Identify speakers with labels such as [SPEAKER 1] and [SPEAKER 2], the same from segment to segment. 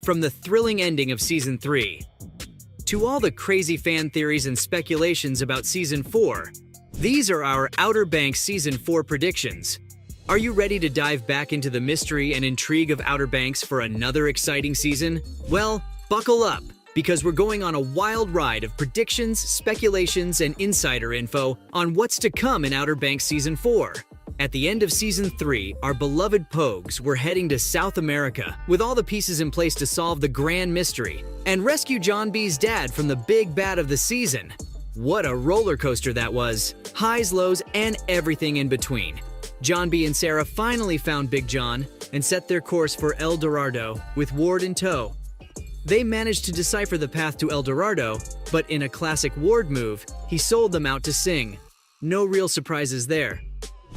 [SPEAKER 1] from the thrilling ending of Season 3 to all the crazy fan theories and speculations about Season 4. These are our Outer Banks Season 4 predictions. Are you ready to dive back into the mystery and intrigue of Outer Banks for another exciting season? Well, buckle up, because we're going on a wild ride of predictions, speculations, and insider info on what's to come in Outer Banks Season 4. At the end of Season 3, our beloved Pogues were heading to South America with all the pieces in place to solve the grand mystery and rescue John B's dad from the big bad of the season. What a roller coaster that was! Highs, lows, and everything in between. John B and Sarah finally found Big John and set their course for El Dorado with Ward in tow. They managed to decipher the path to El Dorado, but in a classic Ward move, he sold them out to Sing. No real surprises there.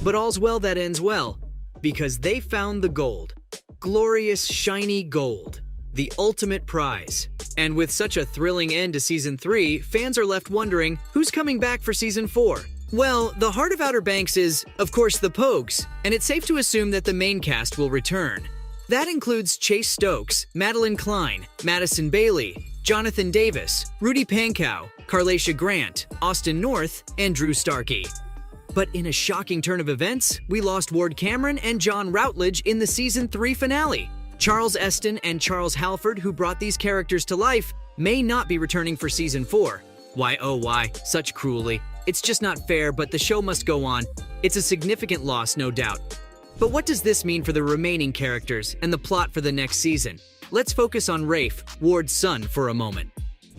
[SPEAKER 1] But all's well that ends well, because they found the gold. Glorious, shiny gold. The ultimate prize. And with such a thrilling end to Season 3, fans are left wondering who's coming back for Season 4. Well, the heart of Outer Banks is, of course, the Pogues, and it's safe to assume that the main cast will return. That includes Chase Stokes, Madeline Klein, Madison Bailey, Jonathan Davis, Rudy Pankow, Carlacia Grant, Austin North, and Drew Starkey. But in a shocking turn of events, we lost Ward Cameron and John Routledge in the Season 3 finale. Charles Eston and Charles Halford, who brought these characters to life, may not be returning for Season 4. Why, oh why, such cruelty. It's just not fair, but the show must go on. It's a significant loss, no doubt. But what does this mean for the remaining characters and the plot for the next season? Let's focus on Rafe, Ward's son, for a moment.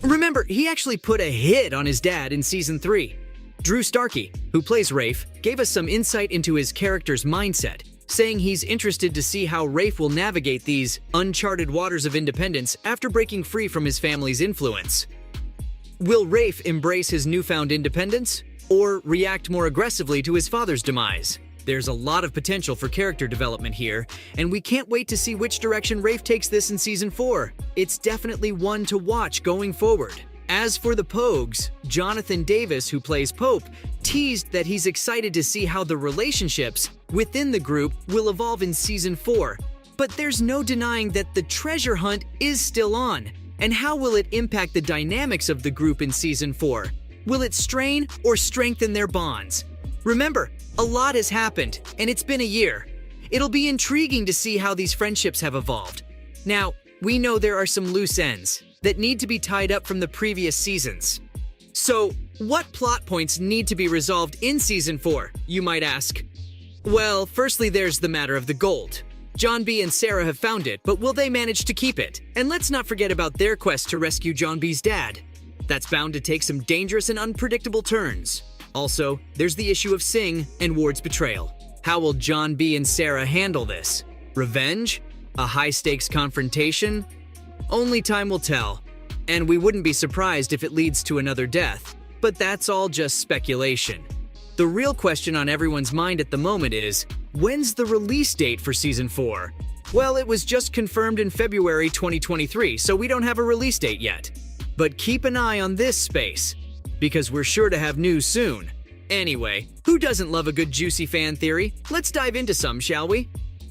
[SPEAKER 1] Remember, he actually put a hit on his dad in Season 3. Drew Starkey, who plays Rafe, gave us some insight into his character's mindset, saying he's interested to see how Rafe will navigate these uncharted waters of independence after breaking free from his family's influence. Will Rafe embrace his newfound independence, or react more aggressively to his father's demise? There's a lot of potential for character development here, and we can't wait to see which direction Rafe takes this in Season 4. It's definitely one to watch going forward. As for the Pogues, Jonathan Davis, who plays Pope, teased that he's excited to see how the relationships within the group will evolve in Season 4. But there's no denying that the treasure hunt is still on. And how will it impact the dynamics of the group in Season 4? Will it strain or strengthen their bonds? Remember, a lot has happened, and it's been a year. It'll be intriguing to see how these friendships have evolved. Now, we know there are some loose ends that need to be tied up from the previous seasons. So, what plot points need to be resolved in Season 4, you might ask? Well, firstly, there's the matter of the gold. John B and Sarah have found it, but will they manage to keep it? And let's not forget about their quest to rescue John B's dad. That's bound to take some dangerous and unpredictable turns. Also, there's the issue of Sing and Ward's betrayal. How will John B and Sarah handle this? Revenge? A high-stakes confrontation? Only time will tell. And we wouldn't be surprised if it leads to another death. But that's all just speculation. The real question on everyone's mind at the moment is, when's the release date for Season 4? Well, it was just confirmed in February 2023, so we don't have a release date yet. But keep an eye on this space, because we're sure to have news soon. Anyway, who doesn't love a good juicy fan theory? Let's dive into some, shall we?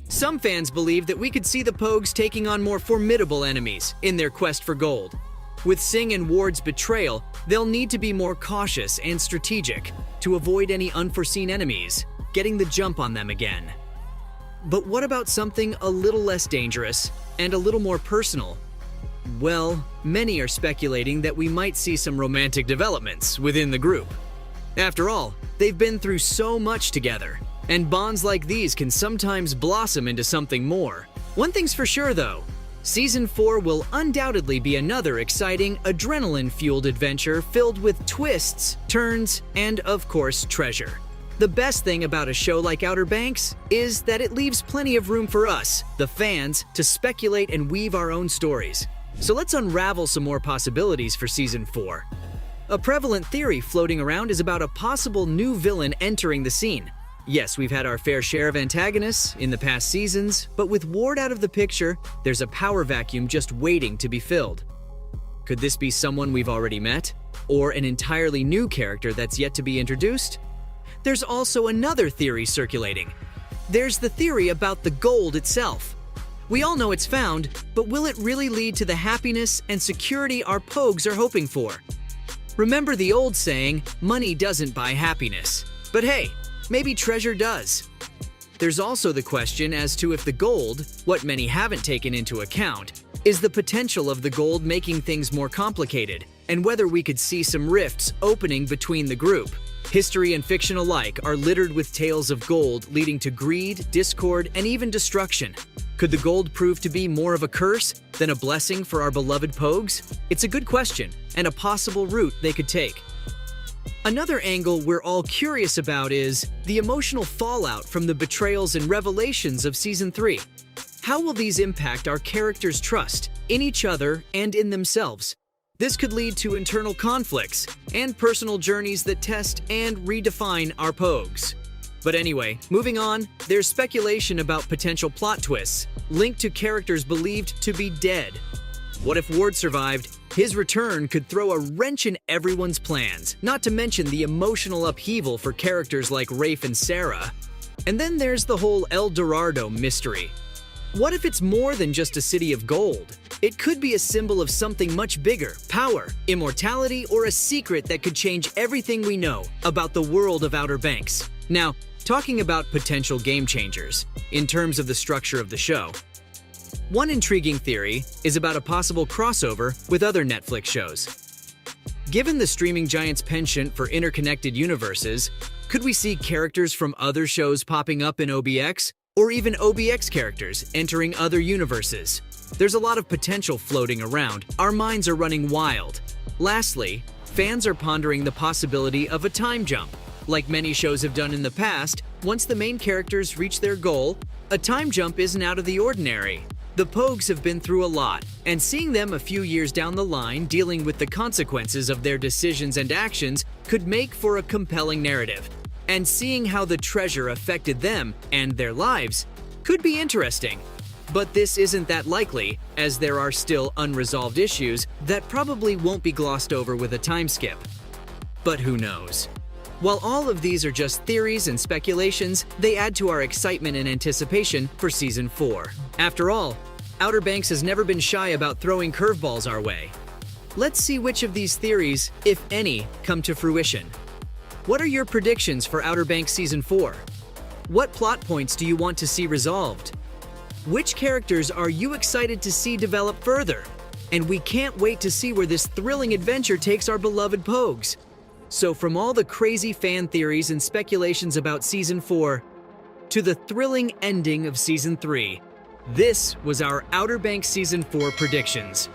[SPEAKER 1] Some fans believe that we could see the Pogues taking on more formidable enemies in their quest for gold. With Sing and Ward's betrayal, they'll need to be more cautious and strategic to avoid any unforeseen enemies, getting the jump on them again. But what about something a little less dangerous and a little more personal? Well, many are speculating that we might see some romantic developments within the group. After all, they've been through so much together, and bonds like these can sometimes blossom into something more. One thing's for sure though, Season 4 will undoubtedly be another exciting, adrenaline-fueled adventure filled with twists, turns, and of course, treasure. The best thing about a show like Outer Banks is that it leaves plenty of room for us, the fans, to speculate and weave our own stories. So let's unravel some more possibilities for Season 4. A prevalent theory floating around is about a possible new villain entering the scene. Yes, we've had our fair share of antagonists in the past seasons, but with Ward out of the picture, there's a power vacuum just waiting to be filled. Could this be someone we've already met? Or an entirely new character that's yet to be introduced? There's also another theory circulating. There's the theory about the gold itself. We all know it's found, but will it really lead to the happiness and security our Pogues are hoping for? Remember the old saying, money doesn't buy happiness. But hey, maybe treasure does. There's also the question as to if the gold, what many haven't taken into account, is the potential of the gold making things more complicated, and whether we could see some rifts opening between the group. History and fiction alike are littered with tales of gold leading to greed, discord, and even destruction. Could the gold prove to be more of a curse than a blessing for our beloved Pogues? It's a good question, and a possible route they could take. Another angle we're all curious about is the emotional fallout from the betrayals and revelations of Season 3. How will these impact our characters' trust in each other and in themselves? This could lead to internal conflicts and personal journeys that test and redefine our Pogues. But anyway, moving on, there's speculation about potential plot twists linked to characters believed to be dead. What if Ward survived? His return could throw a wrench in everyone's plans, not to mention the emotional upheaval for characters like Rafe and Sarah. And then there's the whole El Dorado mystery. What if it's more than just a city of gold? It could be a symbol of something much bigger, power, immortality, or a secret that could change everything we know about the world of Outer Banks. Now, talking about potential game changers, in terms of the structure of the show, one intriguing theory is about a possible crossover with other Netflix shows. Given the streaming giant's penchant for interconnected universes, could we see characters from other shows popping up in OBX, or even OBX characters entering other universes? There's a lot of potential floating around. Our minds are running wild. Lastly, fans are pondering the possibility of a time jump. Like many shows have done in the past, once the main characters reach their goal, a time jump isn't out of the ordinary. The Pogues have been through a lot, and seeing them a few years down the line dealing with the consequences of their decisions and actions could make for a compelling narrative. And seeing how the treasure affected them and their lives could be interesting. But this isn't that likely, as there are still unresolved issues that probably won't be glossed over with a time skip. But who knows? While all of these are just theories and speculations, they add to our excitement and anticipation for Season 4. After all, Outer Banks has never been shy about throwing curveballs our way. Let's see which of these theories, if any, come to fruition. What are your predictions for Outer Banks Season 4? What plot points do you want to see resolved? Which characters are you excited to see develop further? And we can't wait to see where this thrilling adventure takes our beloved Pogues. So from all the crazy fan theories and speculations about Season 4 to the thrilling ending of Season 3, this was our Outer Banks Season 4 predictions.